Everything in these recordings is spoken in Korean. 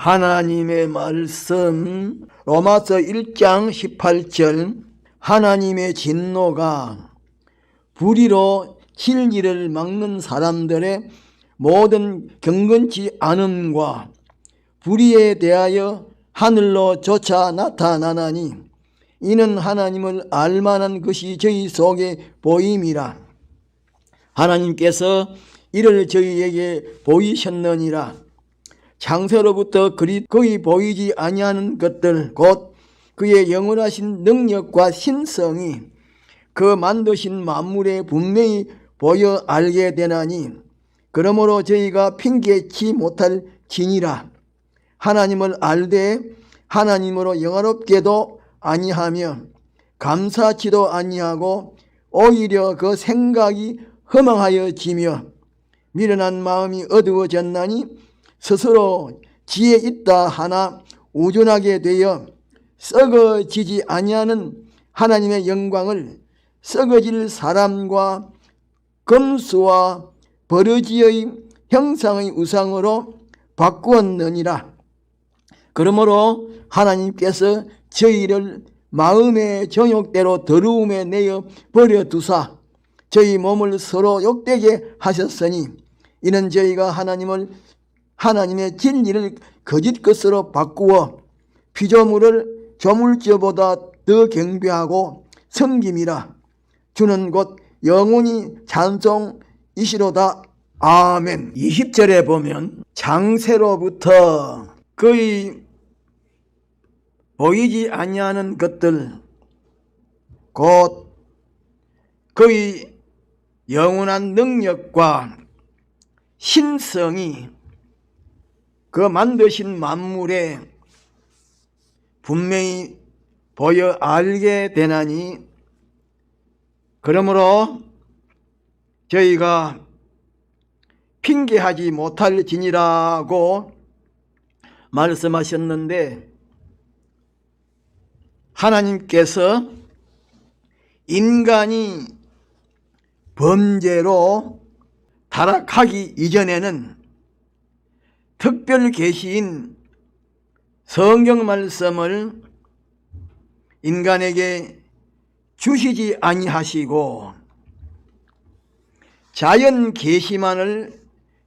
하나님의 말씀 로마서 1장 18절 하나님의 진노가 불의로 진리를 막는 사람들의 모든 경건치 않음과 불의에 대하여 하늘로 조차 나타나나니 이는 하나님을 알만한 것이 저희 속에 보임이라. 하나님께서 이를 저희에게 보이셨느니라. 창세로부터 거의 보이지 아니하는 것들 곧 그의 영원하신 능력과 신성이 그 만드신 만물에 분명히 보여 알게 되나니 그러므로 저희가 핑계치 못할 지니라. 하나님을 알되 하나님으로 영화롭게도 아니하며 감사치도 아니하고 오히려 그 생각이 허망하여지며 미련한 마음이 어두워졌나니 스스로 지혜 있다 하나 우둔하게 되어 썩어지지 아니하는 하나님의 영광을 썩어질 사람과 금수와 버러지의 형상의 우상으로 바꾸었느니라. 그러므로 하나님께서 저희를 마음의 정욕대로 더러움에 내어 버려두사 저희 몸을 서로 욕되게 하셨으니 이는 저희가 하나님의 진리를 거짓 것으로 바꾸어 피조물을 조물주보다 더 경배하고 섬김이라. 주는 곧 영원히 찬송이시로다. 아멘. 20절에 보면 창세로부터 거의 보이지 아니하는 것들 곧 그의 영원한 능력과 신성이 그 만드신 만물에 분명히 보여 알게 되나니 그러므로 저희가 핑계하지 못할 지니라고 말씀하셨는데 하나님께서 인간이 범죄로 타락하기 이전에는 특별 계시인 성경 말씀을 인간에게 주시지 아니하시고 자연 계시만을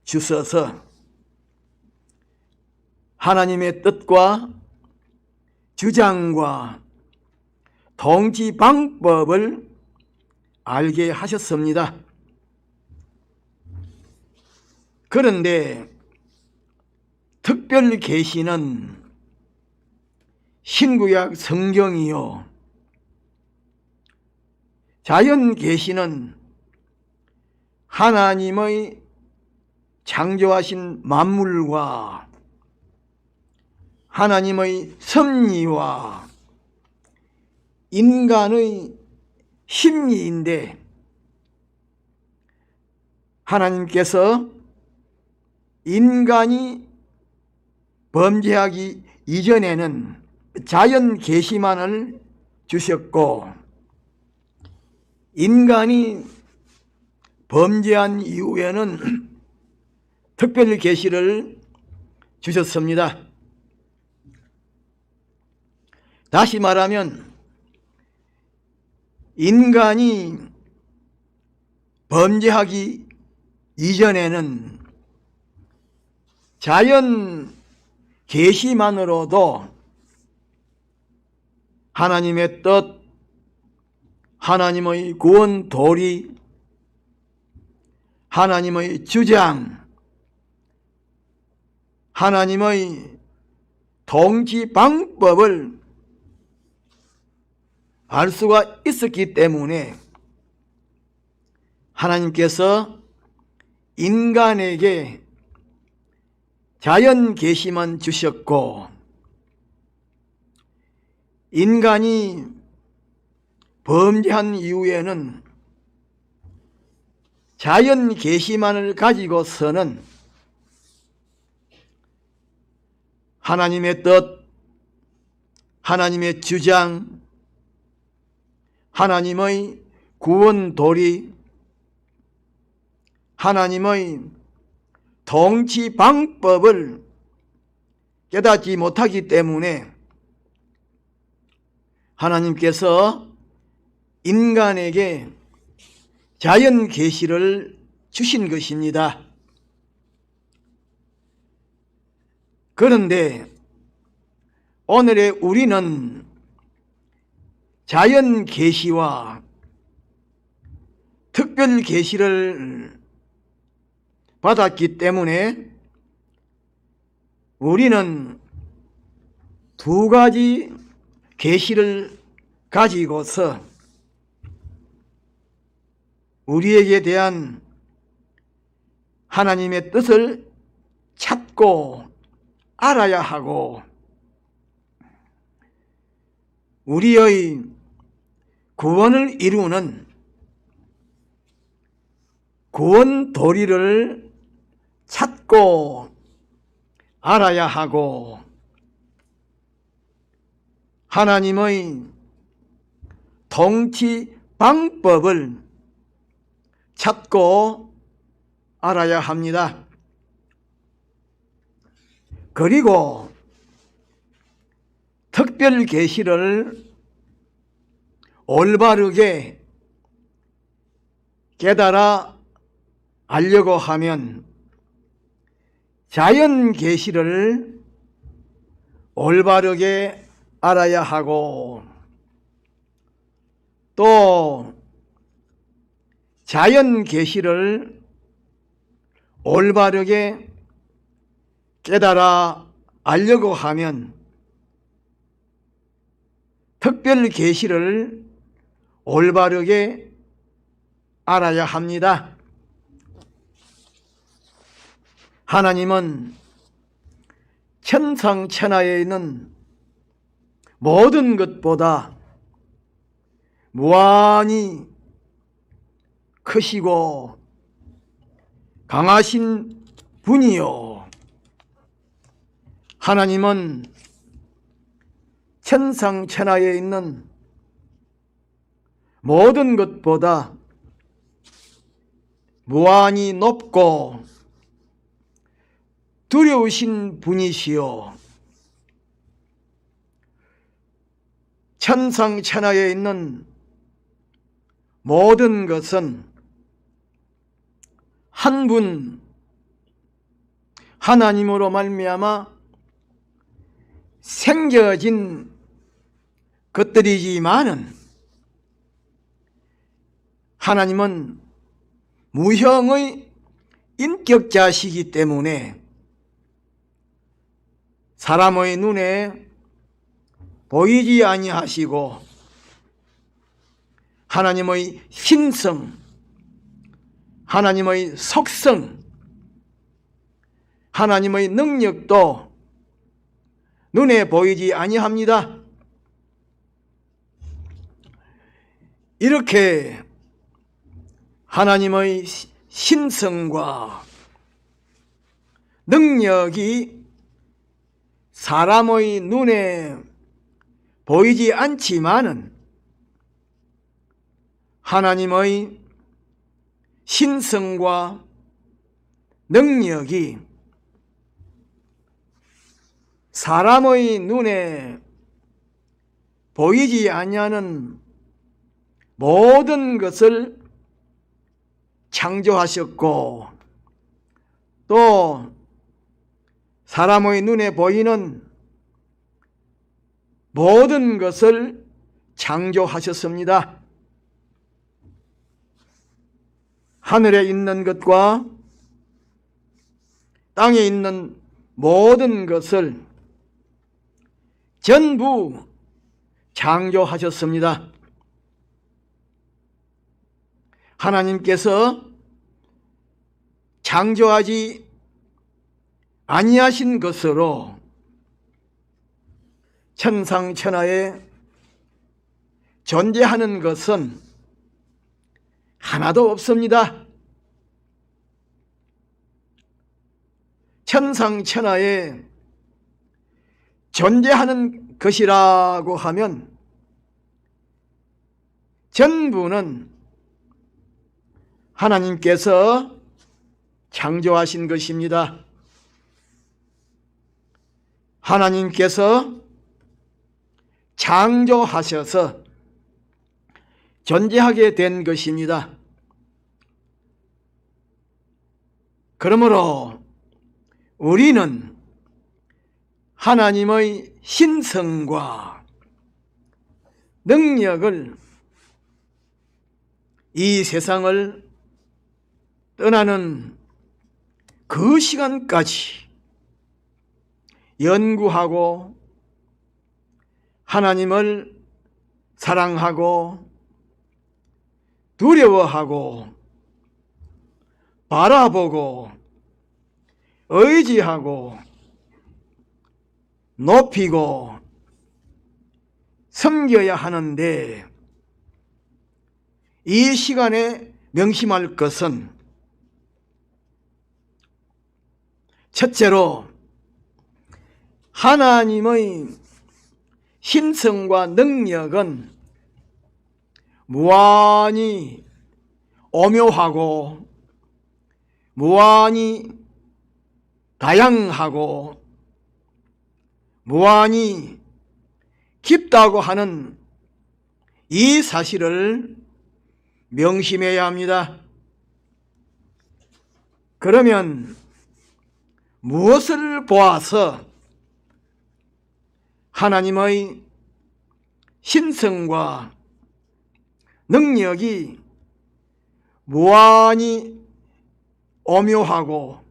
주셔서 하나님의 뜻과 주장과 통치 방법을 알게 하셨습니다. 그런데 특별 계시는 신구약 성경이요 자연 계시는 하나님의 창조하신 만물과 하나님의 섭리와 인간의 심리인데 하나님께서 인간이 범죄하기 이전에는 자연 계시만을 주셨고 인간이 범죄한 이후에는 특별 계시를 주셨습니다. 다시 말하면 인간이 범죄하기 이전에는 자연 계시만으로도 하나님의 뜻, 하나님의 구원 도리, 하나님의 주장, 하나님의 통치 방법을 알 수가 있었기 때문에 하나님께서 인간에게 자연 계시만 주셨고 인간이 범죄한 이후에는 자연 계시만을 가지고서는 하나님의 뜻, 하나님의 주장, 하나님의 구원 도리, 하나님의 통치 방법을 깨닫지 못하기 때문에 하나님께서 인간에게 자연 계시를 주신 것입니다. 그런데 오늘의 우리는 자연 계시와 특별 계시를 받았기 때문에 우리는 두 가지 계시를 가지고서 우리에게 대한 하나님의 뜻을 찾고 알아야 하고 우리의 구원을 이루는 구원 도리를 찾고 알아야 하고 하나님의 통치 방법을 찾고 알아야 합니다. 그리고 특별 계시를 올바르게 깨달아 알려고 하면 자연 계시를 올바르게 알아야 하고 또 자연 계시를 올바르게 깨달아 알려고 하면 특별 계시를 올바르게 알아야 합니다. 하나님은 천상천하에 있는 모든 것보다 무한히 크시고 강하신 분이요. 하나님은 천상천하에 있는 모든 것보다 무한히 높고 두려우신 분이시요. 천상천하에 있는 모든 것은 한 분 하나님으로 말미암아 생겨진 것들이지만은 하나님은 무형의 인격자시기 때문에 사람의 눈에 보이지 아니하시고 하나님의 신성, 하나님의 속성, 하나님의 능력도 눈에 보이지 아니합니다. 이렇게 하나님의 신성과 능력이 사람의 눈에 보이지 않지만은 하나님의 신성과 능력이 사람의 눈에 보이지 아니하는 모든 것을 창조하셨고 또 사람의 눈에 보이는 모든 것을 창조하셨습니다. 하늘에 있는 것과 땅에 있는 모든 것을 전부 창조하셨습니다. 하나님께서 창조하지 아니하신 것으로 천상천하에 존재하는 것은 하나도 없습니다. 천상천하에 존재하는 것이라고 하면 전부는 하나님께서 창조하신 것입니다. 하나님께서 창조하셔서 존재하게 된 것입니다. 그러므로 우리는 하나님의 신성과 능력을 이 세상을 떠나는 그 시간까지 연구하고 하나님을 사랑하고 두려워하고 바라보고 의지하고 높이고 섬겨야 하는데, 이 시간에 명심할 것은 첫째로 하나님의 신성과 능력은 무한히 오묘하고 무한히 다양하고 무한히 깊다고 하는 이 사실을 명심해야 합니다. 그러면 무엇을 보아서 하나님의 신성과 능력이 무한히 오묘하고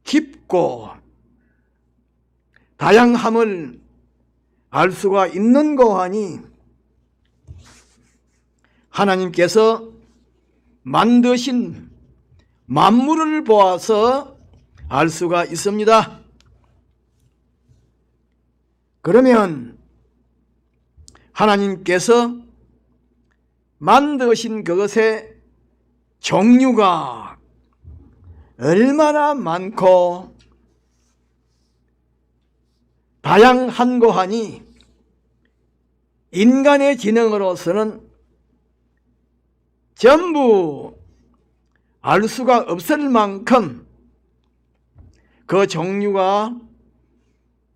깊고 다양함을 알 수가 있는고 하니, 하나님께서 만드신 만물을 보아서 알 수가 있습니다. 그러면 하나님께서 만드신 그것의 종류가 얼마나 많고 다양한고 하니, 인간의 지능으로서는 전부 알 수가 없을 만큼 그 종류가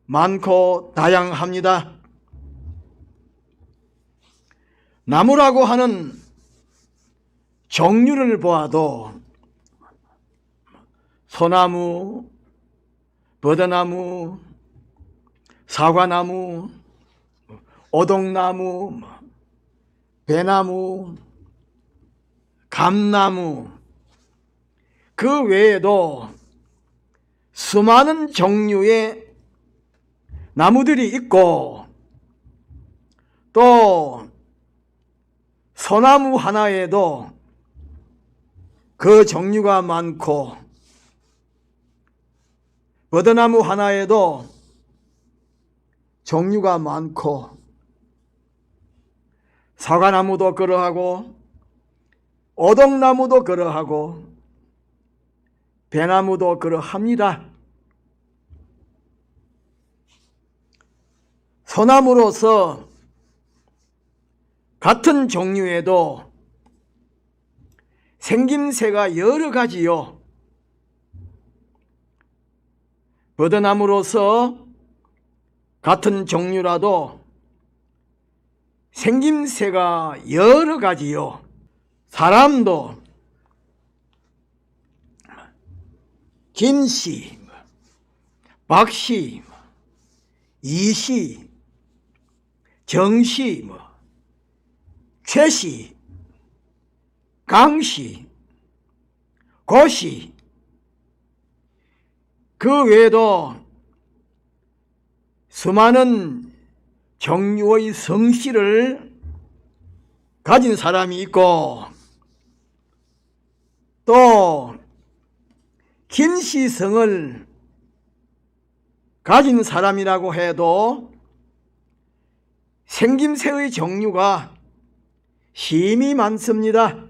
많고 다양합니다. 나무라고 하는 종류를 보아도 소나무, 버드나무, 사과나무, 오동나무, 배나무, 감나무, 그 외에도 수많은 종류의 나무들이 있고, 또 소나무 하나에도 그 종류가 많고, 버드나무 하나에도 종류가 많고, 사과나무도 그러하고 오동나무도 그러하고 배나무도 그러합니다. 소나무로서 같은 종류에도 생김새가 여러 가지요. 버드나무로서 같은 종류라도 생김새가 여러 가지요. 사람도 김씨, 박씨, 이씨, 정씨, 최씨, 강씨, 고씨, 그 외에도 수많은 종류의 성씨를 가진 사람이 있고, 또 김씨성을 가진 사람이라고 해도 생김새의 종류가 심히 많습니다.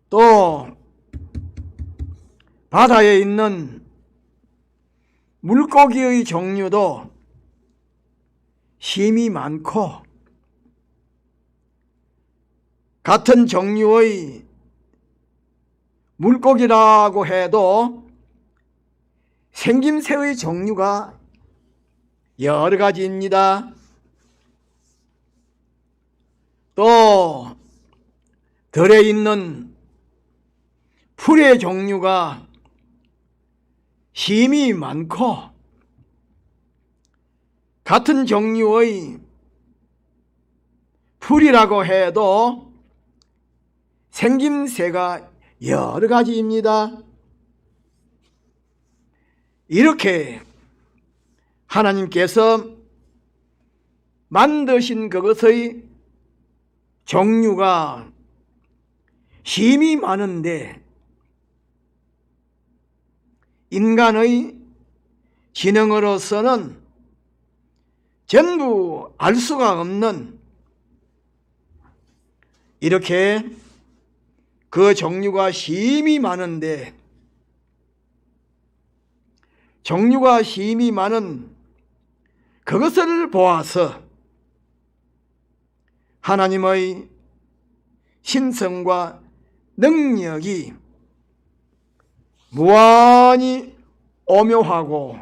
또 바다에 있는 물고기의 종류도 심히 많고, 같은 종류의 물고기라고 해도 생김새의 종류가 여러 가지입니다. 또 들에 있는 풀의 종류가 힘이 많고 같은 종류의 풀이라고 해도 생김새가 여러 가지입니다. 이렇게 하나님께서 만드신 그것의 종류가 힘이 많은데 인간의 지능으로서는 전부 알 수가 없는 이렇게 그 종류가 힘이 많은데 종류가 힘이 많은 그것을 보아서 하나님의 신성과 능력이 무한히 오묘하고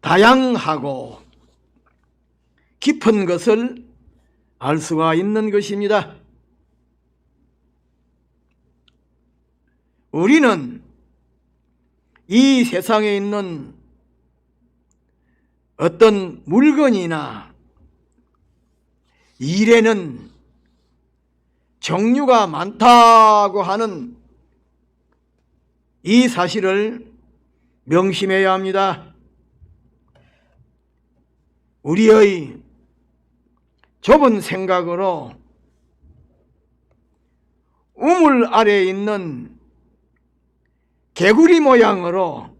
다양하고 깊은 것을 알 수가 있는 것입니다. 우리는 이 세상에 있는 어떤 물건이나 일에는 종류가 많다고 하는 이 사실을 명심해야 합니다. 우리의 좁은 생각으로 우물 아래에 있는 개구리 모양으로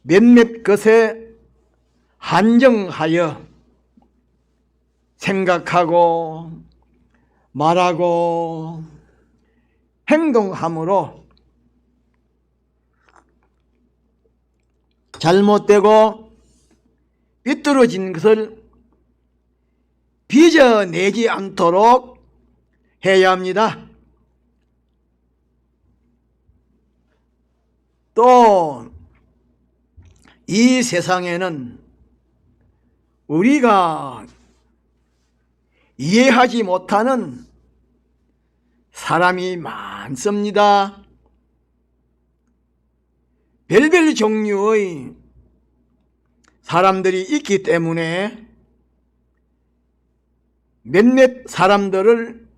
몇몇 것에 한정하여 생각하고 말하고 행동함으로 잘못되고 삐뚤어진 것을 빚어내지 않도록 해야 합니다. 또 이 세상에는 우리가 이해하지 못하는 사람이 많습니다. 별별 종류의 사람들이 있기 때문에 몇몇 사람들을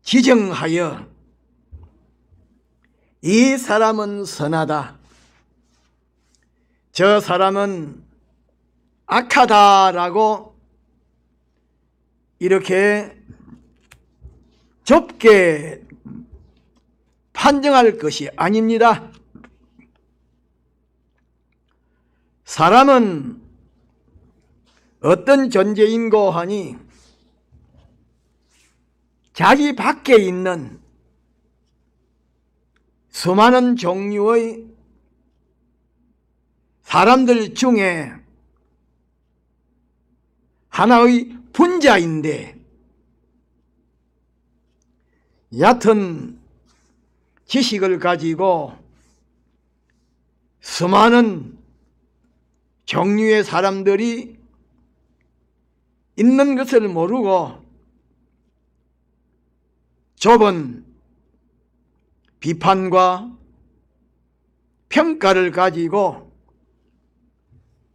지정하여 이 사람은 선하다, 저 사람은 악하다라고 이렇게 좁게 판정할 것이 아닙니다. 사람은 어떤 존재인고 하니 자기 밖에 있는 수많은 종류의 사람들 중에 하나의 분자인데 얕은 지식을 가지고 수많은 종류의 사람들이 있는 것을 모르고 좁은 비판과 평가를 가지고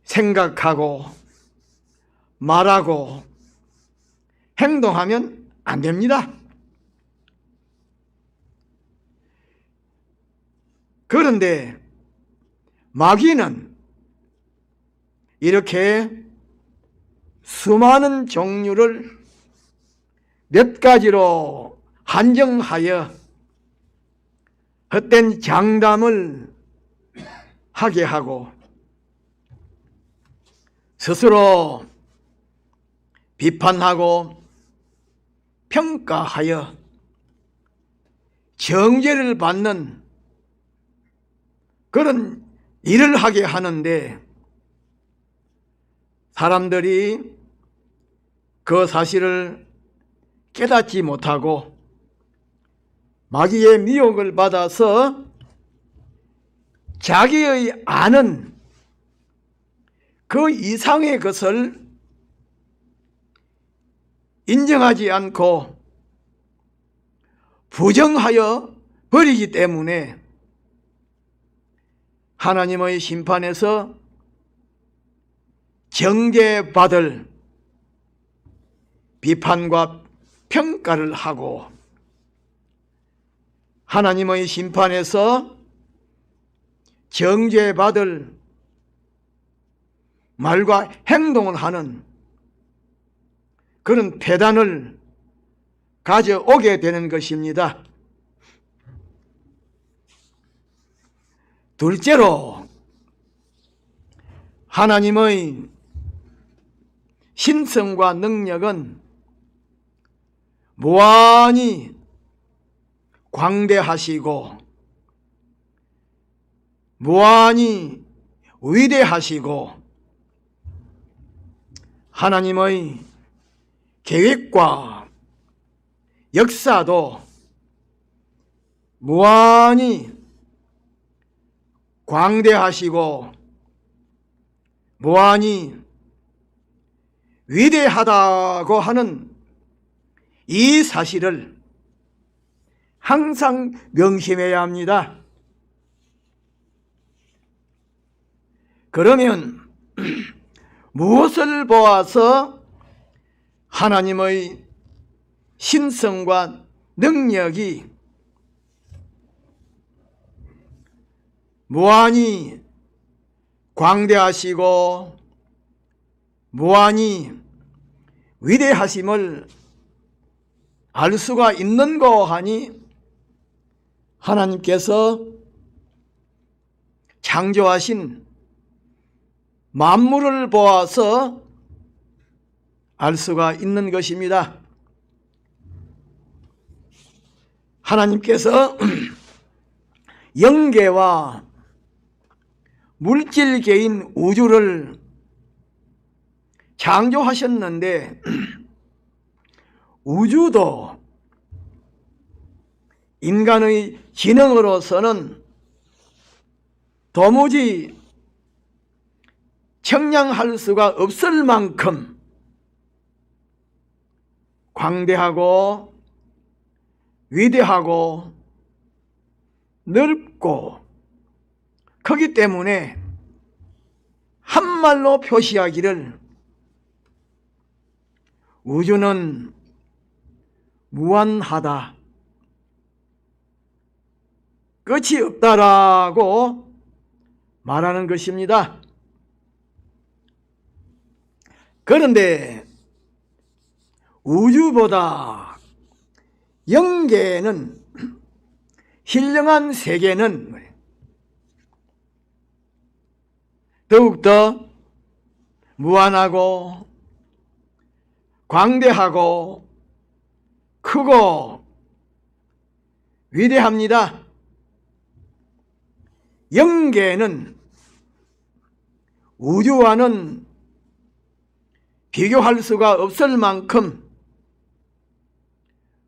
생각하고 말하고 행동하면 안 됩니다. 그런데 마귀는 이렇게 수많은 종류를 몇 가지로 한정하여 헛된 장담을 하게 하고 스스로 비판하고 평가하여 정죄를 받는 그런 일을 하게 하는데 사람들이 그 사실을 깨닫지 못하고 마귀의 미혹을 받아서 자기의 아는 그 이상의 것을 인정하지 않고 부정하여 버리기 때문에 하나님의 심판에서 정죄받을 비판과 평가를 하고 하나님의 심판에서 정죄받을 말과 행동을 하는 그런 패단을 가져오게 되는 것입니다. 둘째로 하나님의 신성과 능력은 무한히 광대하시고 무한히 위대하시고 하나님의 계획과 역사도 무한히 광대하시고 무한히 위대하다고 하는 이 사실을 항상 명심해야 합니다. 그러면 무엇을 보아서 하나님의 신성과 능력이 무한히 광대하시고 무한히 위대하심을 알 수가 있는고 하니 하나님께서 창조하신 만물을 보아서 알 수가 있는 것입니다. 하나님께서 영계와 물질계인 우주를 창조하셨는데 우주도 인간의 지능으로서는 도무지 청량할 수가 없을 만큼 광대하고 위대하고 넓고 크기 때문에 한말로 표시하기를 우주는 무한하다, 끝이 없다라고 말하는 것입니다. 그런데 우주보다 영계는 신령한 세계는 더욱더 무한하고 광대하고 크고 위대합니다. 영계는 우주와는 비교할 수가 없을 만큼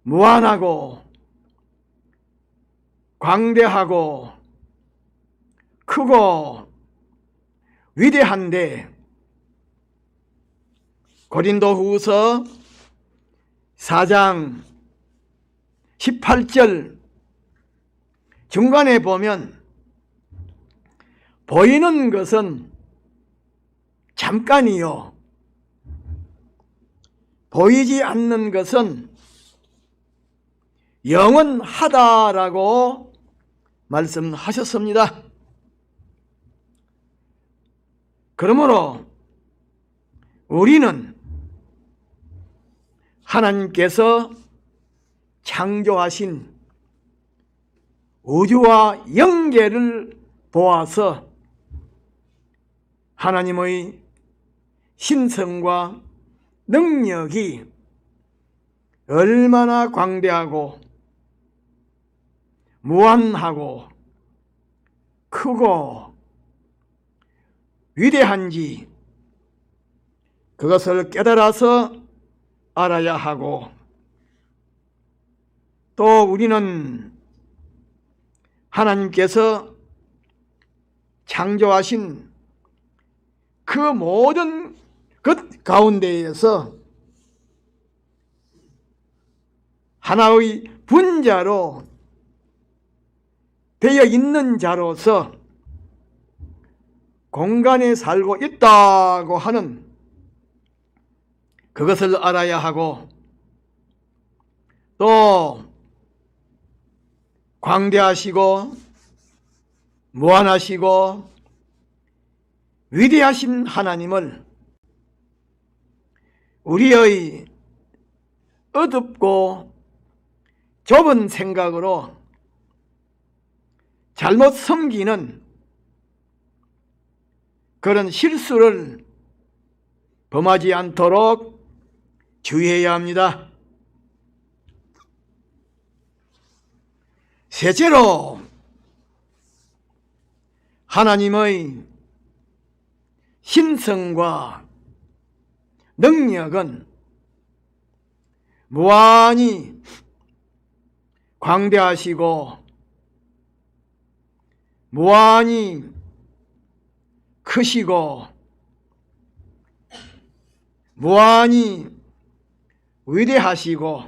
무한하고 광대하고 크고 위대한데 고린도후서 4장 18절 중간에 보면 보이는 것은 잠깐이요 보이지 않는 것은 영원하다라고 말씀하셨습니다. 그러므로 우리는 하나님께서 창조하신 우주와 영계를 보아서 하나님의 신성과 능력이 얼마나 광대하고 무한하고 크고 위대한지 그것을 깨달아서 알아야 하고 또 우리는 하나님께서 창조하신 그 모든 것 가운데에서 하나의 분자로 되어 있는 자로서 공간에 살고 있다고 하는 그것을 알아야 하고, 또 광대하시고 무한하시고 위대하신 하나님을 우리의 어둡고 좁은 생각으로 잘못 섬기는 그런 실수를 범하지 않도록 주의해야 합니다. 셋째로, 하나님의 신성과 능력은 무한히 광대하시고 무한히 크시고 무한히 위대하시고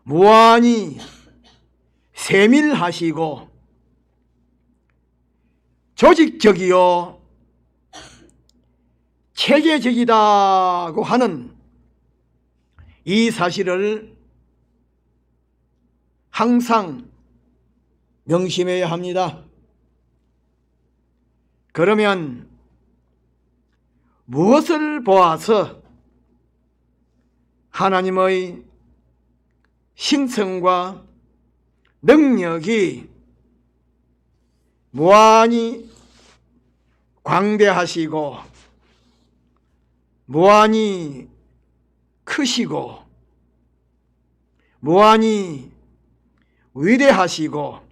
무한히 세밀하시고 조직적이요 체계적이다고 하는 이 사실을 항상 명심해야 합니다. 그러면 무엇을 보아서 하나님의 신성과 능력이 무한히 광대하시고 무한히 크시고 무한히 위대하시고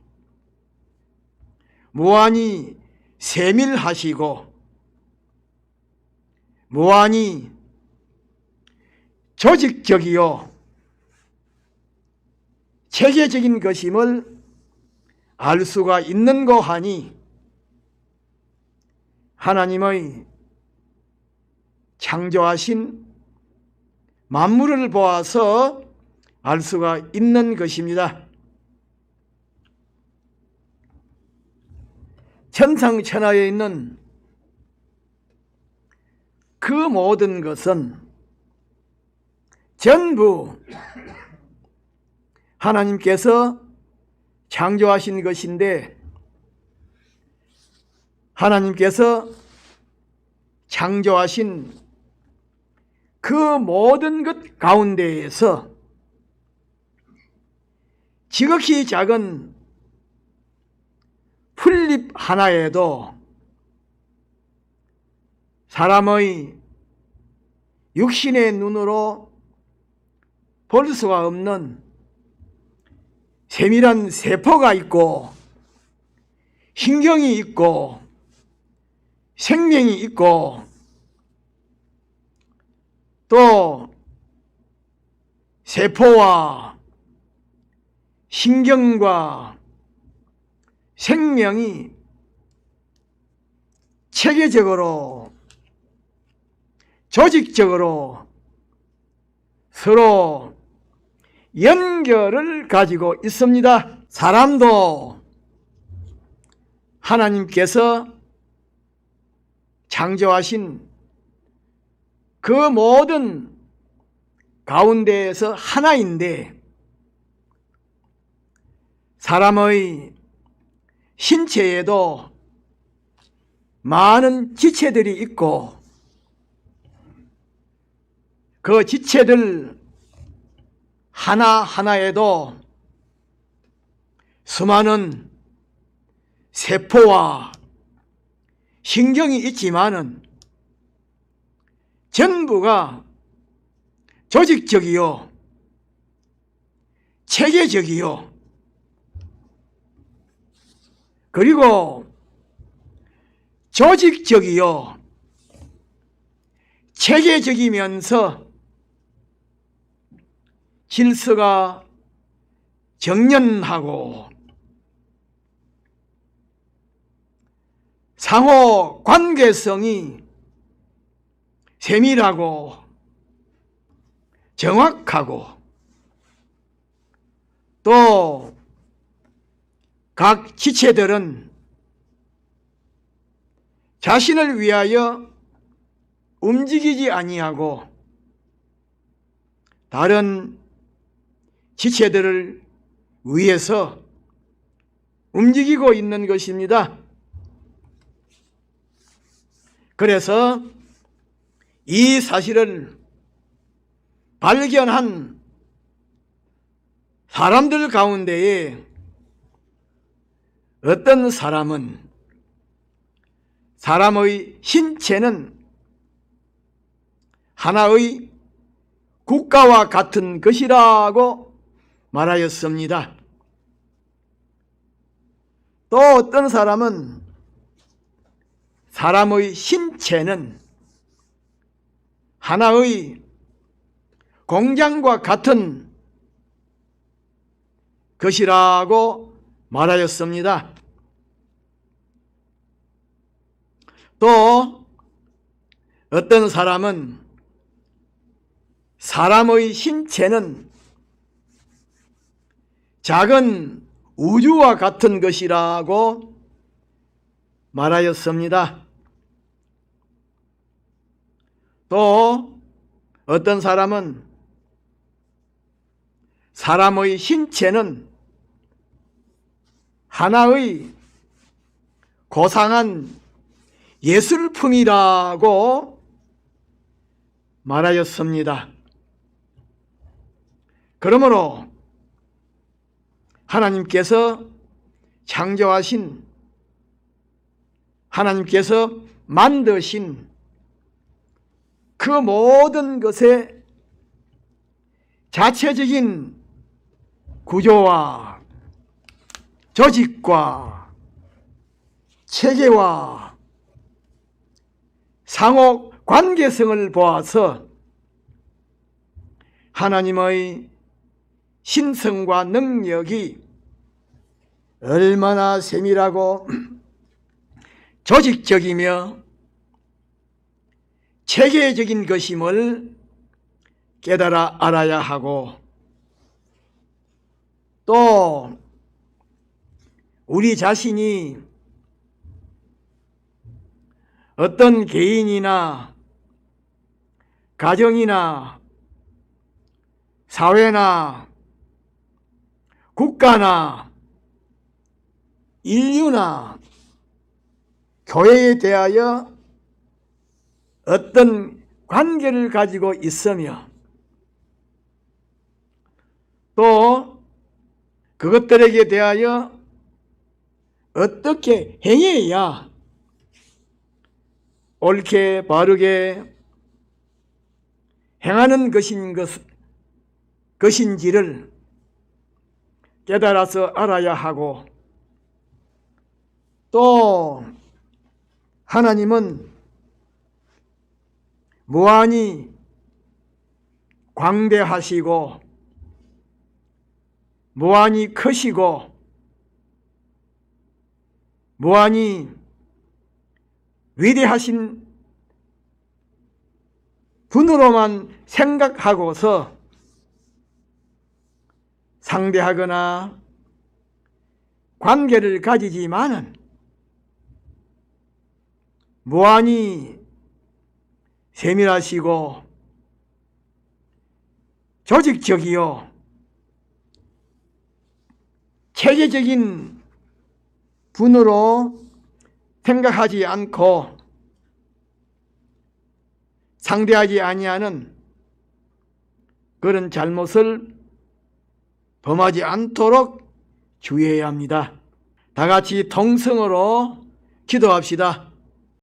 무한히 세밀하시고 무한히 조직적이요 체계적인 것임을 알 수가 있는고 하니, 하나님의 창조하신 만물을 보아서 알 수가 있는 것입니다. 천상천하에 있는 그 모든 것은 전부 하나님께서 창조하신 것인데, 하나님께서 창조하신 그 모든 것 가운데에서 지극히 작은 풀잎 하나에도 사람의 육신의 눈으로 볼 수가 없는 세밀한 세포가 있고 신경이 있고 생명이 있고 또 세포와 신경과 생명이 체계적으로 조직적으로 서로 연결을 가지고 있습니다. 사람도 하나님께서 창조하신 그 모든 가운데에서 하나인데, 사람의 신체에도 많은 지체들이 있고 그 지체들 하나하나에도 수많은 세포와 신경이 있지만은 전부가 조직적이요 체계적이요 그리고 조직적이요 체계적이면서 질서가 정연하고 상호 관계성이 세밀하고 정확하고 또 각 지체들은 자신을 위하여 움직이지 아니하고 다른 지체들을 위해서 움직이고 있는 것입니다. 그래서 이 사실을 발견한 사람들 가운데에 어떤 사람은 사람의 신체는 하나의 국가와 같은 것이라고 말하였습니다. 또 어떤 사람은 사람의 신체는 하나의 공장과 같은 것이라고 말하였습니다. 또 어떤 사람은 사람의 신체는 작은 우주와 같은 것이라고 말하였습니다. 또 어떤 사람은 사람의 신체는 하나의 고상한 예술품이라고 말하였습니다. 그러므로 하나님께서 창조하신, 하나님께서 만드신 그 모든 것의 자체적인 구조와 조직과 체계와 상호 관계성을 보아서 하나님의 신성과 능력이 얼마나 세밀하고 조직적이며 체계적인 것임을 깨달아 알아야 하고, 또 우리 자신이 어떤 개인이나 가정이나 사회나 국가나 인류나 교회에 대하여 어떤 관계를 가지고 있으며 또 그것들에게 대하여 어떻게 행해야 옳게 바르게 행하는 것인지를 깨달아서 알아야 하고, 또 하나님은 무한히 광대하시고 무한히 크시고 무한히 위대하신 분으로만 생각하고서 상대하거나 관계를 가지지만은 무한히 세밀하시고 조직적이요 체계적인 분으로 생각하지 않고 상대하지 아니하는 그런 잘못을 범하지 않도록 주의해야 합니다. 다 같이 통성으로 기도합시다.